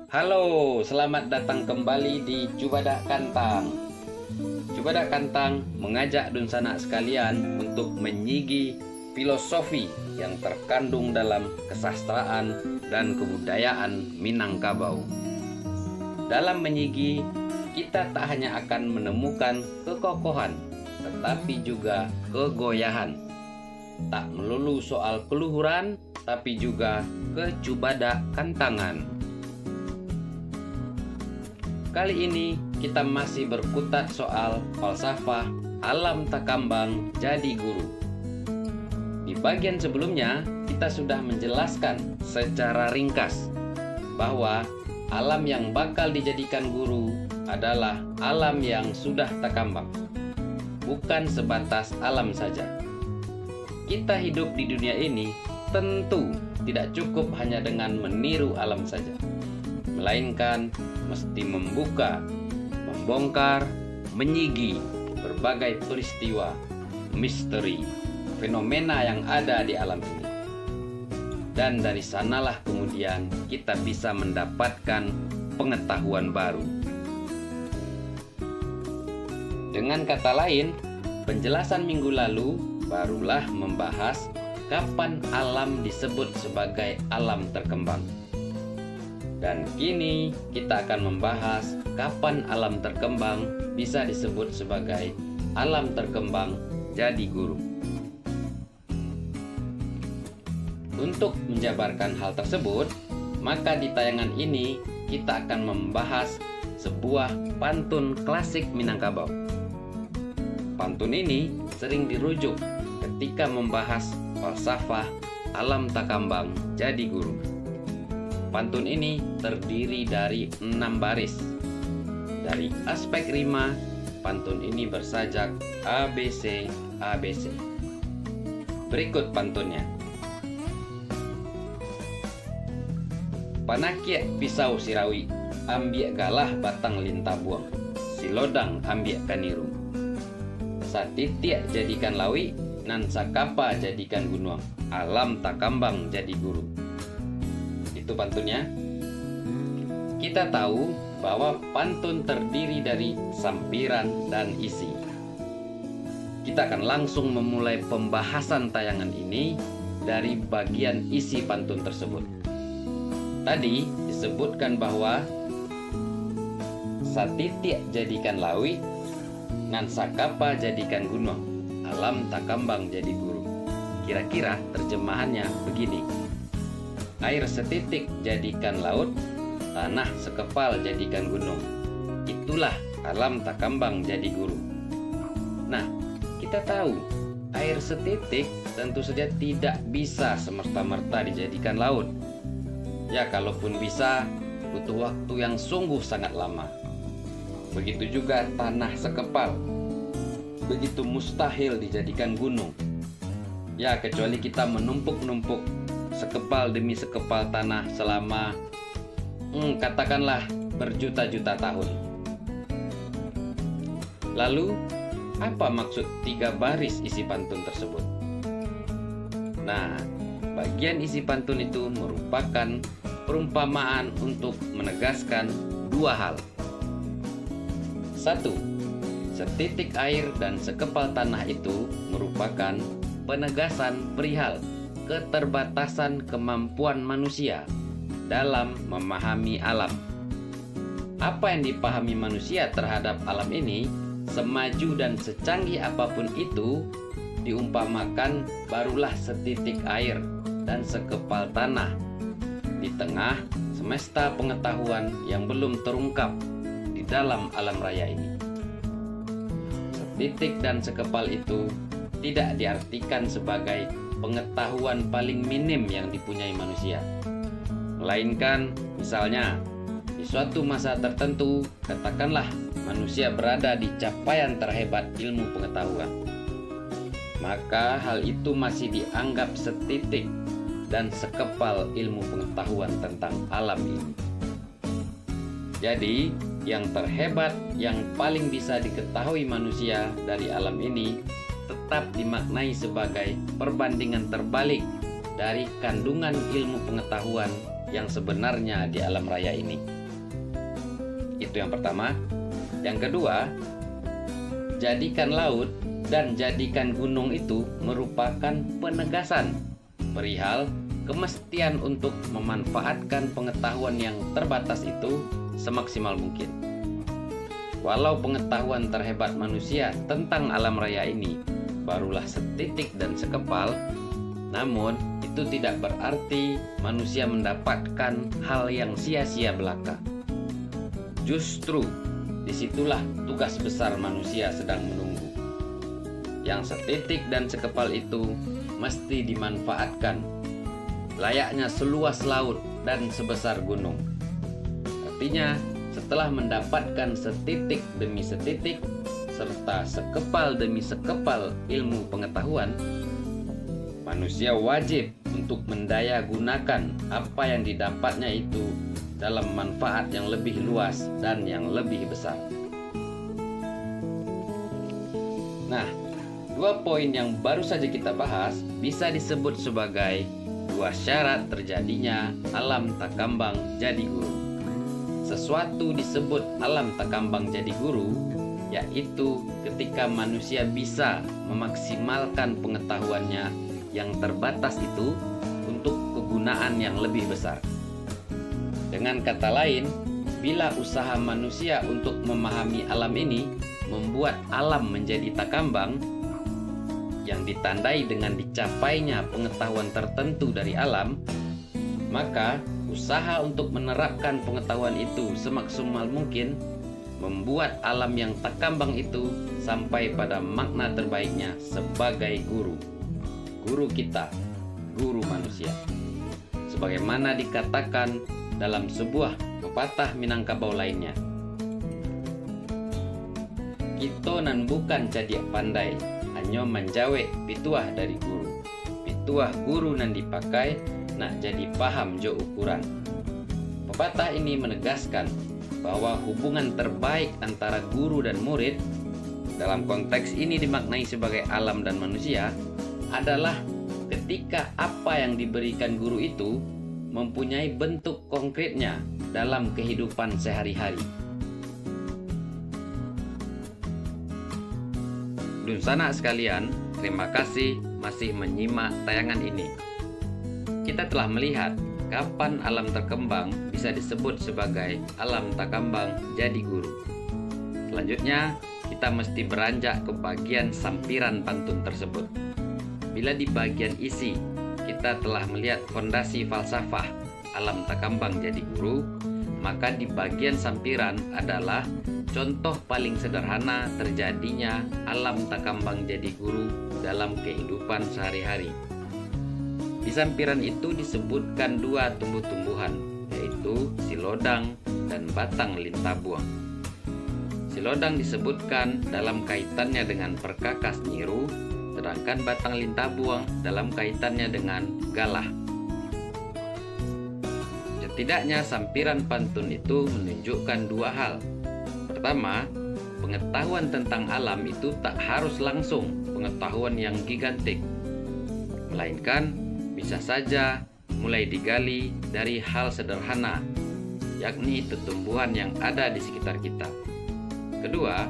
Halo, selamat datang kembali di Cubadak Kantang. Cubadak Kantang mengajak dun sanak sekalian untuk menyigi filosofi yang terkandung dalam kesastraan dan kebudayaan Minangkabau. Dalam menyigi, kita tak hanya akan menemukan kekokohan, tetapi juga kegoyahan. Tak melulu soal keluhuran, tapi juga kecubadak kantangan. Kali ini kita masih berkutat soal falsafah alam takambang jadi guru. Di bagian sebelumnya kita sudah menjelaskan secara ringkas bahwa alam yang bakal dijadikan guru adalah alam yang sudah takambang, bukan sebatas alam saja. Kita hidup di dunia ini tentu tidak cukup hanya dengan meniru alam saja, melainkan mesti membuka, membongkar, menyigi berbagai peristiwa, misteri, fenomena yang ada di alam ini. Dan dari sanalah kemudian kita bisa mendapatkan pengetahuan baru. Dengan kata lain, penjelasan minggu lalu barulah membahas kapan alam disebut sebagai alam terkembang. Dan kini kita akan membahas kapan alam terkembang bisa disebut sebagai alam terkembang jadi guru. Untuk menjabarkan hal tersebut, maka di tayangan ini kita akan membahas sebuah pantun klasik Minangkabau. Pantun ini sering dirujuk ketika membahas falsafah alam takambang jadi guru. Pantun ini terdiri dari 6 baris. Dari aspek rima, pantun ini bersajak ABC ABC. Berikut pantunnya. Panakiak pisau sirawi, ambiak galah batang lintah buang. Silodang ambiak kaniru. Satitiak jadikan lawi, nan sakapa jadikan gunung. Alam takambang jadi guru. Itu pantunnya. Kita tahu bahwa pantun terdiri dari sampiran dan isi. Kita akan langsung memulai pembahasan tayangan ini dari bagian isi pantun tersebut. Tadi disebutkan bahwa satitiak jadikan lawi, ngan sakapa jadikan gunung, alam takambang jadi guru. Kira-kira terjemahannya begini. Air setitik jadikan laut, tanah sekepal jadikan gunung. Itulah alam takambang jadi guru. Nah, kita tahu air setitik tentu saja tidak bisa semerta-merta dijadikan laut. Ya, kalaupun bisa, butuh waktu yang sungguh sangat lama. Begitu juga tanah sekepal. Begitu mustahil dijadikan gunung. Ya, kecuali kita menumpuk-numpuk sekepal demi sekepal tanah selama katakanlah berjuta-juta tahun. Lalu, apa maksud 3 baris isi pantun tersebut? Nah, bagian isi pantun itu merupakan perumpamaan untuk menegaskan 2 hal. 1. Setitik air dan sekepal tanah itu merupakan penegasan perihal keterbatasan kemampuan manusia dalam memahami alam. Apa yang dipahami manusia terhadap alam ini, semaju dan secanggih apapun itu, diumpamakan barulah setitik air dan sekepal tanah di tengah semesta pengetahuan yang belum terungkap di dalam alam raya ini. Setitik dan sekepal itu tidak diartikan sebagai pengetahuan paling minim yang dipunyai manusia, melainkan misalnya di suatu masa tertentu, katakanlah manusia berada di capaian terhebat ilmu pengetahuan, maka hal itu masih dianggap setitik dan sekepal ilmu pengetahuan tentang alam ini. Jadi yang terhebat, yang paling bisa diketahui manusia dari alam ini tetap dimaknai sebagai perbandingan terbalik dari kandungan ilmu pengetahuan yang sebenarnya di alam raya ini. Itu yang pertama. Yang kedua, jadikan laut dan jadikan gunung itu merupakan penegasan perihal kemestian untuk memanfaatkan pengetahuan yang terbatas itu semaksimal mungkin. Walau pengetahuan terhebat manusia tentang alam raya ini barulah setitik dan sekepal, namun itu tidak berarti manusia mendapatkan hal yang sia-sia belaka. Justru disitulah tugas besar manusia sedang menunggu. Yang setitik dan sekepal itu mesti dimanfaatkan, layaknya seluas laut dan sebesar gunung. Artinya, setelah mendapatkan setitik demi setitik serta sekepal demi sekepal ilmu pengetahuan, manusia wajib untuk mendaya gunakan apa yang didapatnya itu dalam manfaat yang lebih luas dan yang lebih besar. Nah, 2 poin yang baru saja kita bahas bisa disebut sebagai 2 syarat terjadinya alam takambang jadi guru. Sesuatu disebut alam takambang jadi guru, yaitu ketika manusia bisa memaksimalkan pengetahuannya yang terbatas itu untuk kegunaan yang lebih besar. Dengan kata lain, bila usaha manusia untuk memahami alam ini membuat alam menjadi takambang, yang ditandai dengan dicapainya pengetahuan tertentu dari alam, maka usaha untuk menerapkan pengetahuan itu semaksimal mungkin membuat alam yang takambang itu sampai pada makna terbaiknya sebagai guru. Guru kita, guru manusia. Sebagaimana dikatakan dalam sebuah pepatah Minangkabau lainnya, "Kito nan bukan cadiak pandai, hanya menjawe pituah dari guru. Pituah guru nan dipakai, nak jadi paham jo ukuran." Pepatah ini menegaskan bahwa hubungan terbaik antara guru dan murid, dalam konteks ini dimaknai sebagai alam dan manusia, adalah ketika apa yang diberikan guru itu mempunyai bentuk konkretnya dalam kehidupan sehari-hari. Dunsana sekalian, terima kasih masih menyimak tayangan ini. Kita telah melihat kapan alam terkembang bisa disebut sebagai alam takambang jadi guru. Selanjutnya, kita mesti beranjak ke bagian sampiran pantun tersebut. Bila di bagian isi kita telah melihat fondasi falsafah alam takambang jadi guru, maka di bagian sampiran adalah contoh paling sederhana terjadinya alam takambang jadi guru dalam kehidupan sehari-hari. Di sampiran itu disebutkan 2 tumbuh-tumbuhan, yaitu silodang dan batang lintabuang. Silodang disebutkan dalam kaitannya dengan perkakas nyiru, sedangkan batang lintabuang dalam kaitannya dengan galah. Setidaknya sampiran pantun itu menunjukkan 2 hal. Pertama, pengetahuan tentang alam itu tak harus langsung pengetahuan yang gigantik, melainkan bisa saja mulai digali dari hal sederhana, yakni tumbuhan yang ada di sekitar kita. Kedua,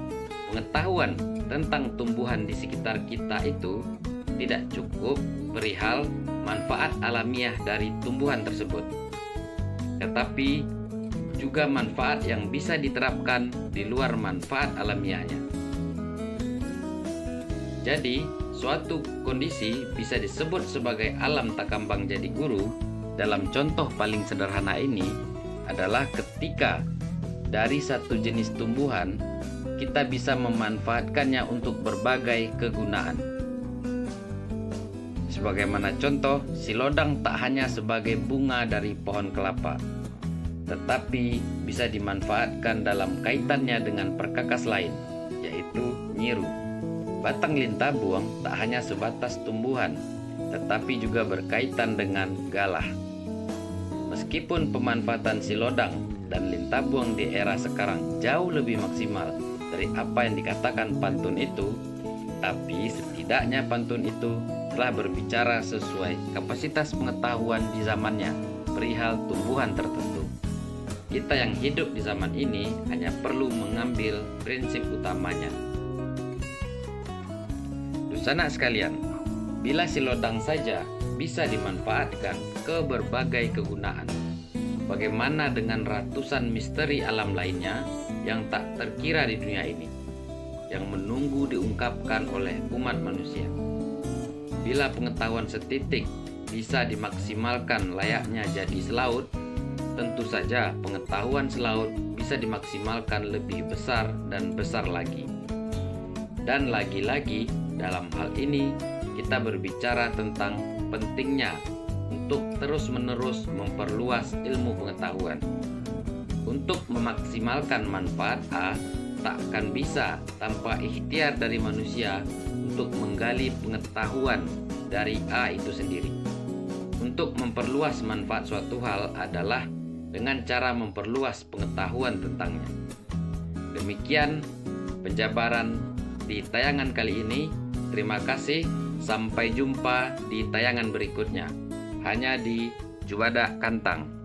pengetahuan tentang tumbuhan di sekitar kita itu tidak cukup perihal manfaat alamiah dari tumbuhan tersebut, tetapi juga manfaat yang bisa diterapkan di luar manfaat alamiahnya. Jadi, suatu kondisi bisa disebut sebagai alam takambang jadi guru dalam contoh paling sederhana ini adalah ketika dari satu jenis tumbuhan kita bisa memanfaatkannya untuk berbagai kegunaan. Sebagaimana contoh, silodang tak hanya sebagai bunga dari pohon kelapa, tetapi bisa dimanfaatkan dalam kaitannya dengan perkakas lain, yaitu nyiru. Batang lintabuang tak hanya sebatas tumbuhan, tetapi juga berkaitan dengan galah. Meskipun pemanfaatan silodang dan lintabuang di era sekarang jauh lebih maksimal dari apa yang dikatakan pantun itu, tapi setidaknya pantun itu telah berbicara sesuai kapasitas pengetahuan di zamannya perihal tumbuhan tertentu. Kita yang hidup di zaman ini hanya perlu mengambil prinsip utamanya. Sanak sekalian, bila si lodang saja bisa dimanfaatkan ke berbagai kegunaan, bagaimana dengan ratusan misteri alam lainnya yang tak terkira di dunia ini, yang menunggu diungkapkan oleh umat manusia? Bila pengetahuan setitik bisa dimaksimalkan layaknya jadi selaut, tentu saja pengetahuan selaut bisa dimaksimalkan lebih besar dan besar lagi. Dan lagi-lagi dalam hal ini kita berbicara tentang pentingnya untuk terus-menerus memperluas ilmu pengetahuan. Untuk memaksimalkan manfaat A, tak akan bisa tanpa ikhtiar dari manusia untuk menggali pengetahuan dari A itu sendiri. Untuk memperluas manfaat suatu hal adalah dengan cara memperluas pengetahuan tentangnya. Demikian penjabaran di tayangan kali ini. Terima kasih, sampai jumpa di tayangan berikutnya. Hanya di Juada Kantang.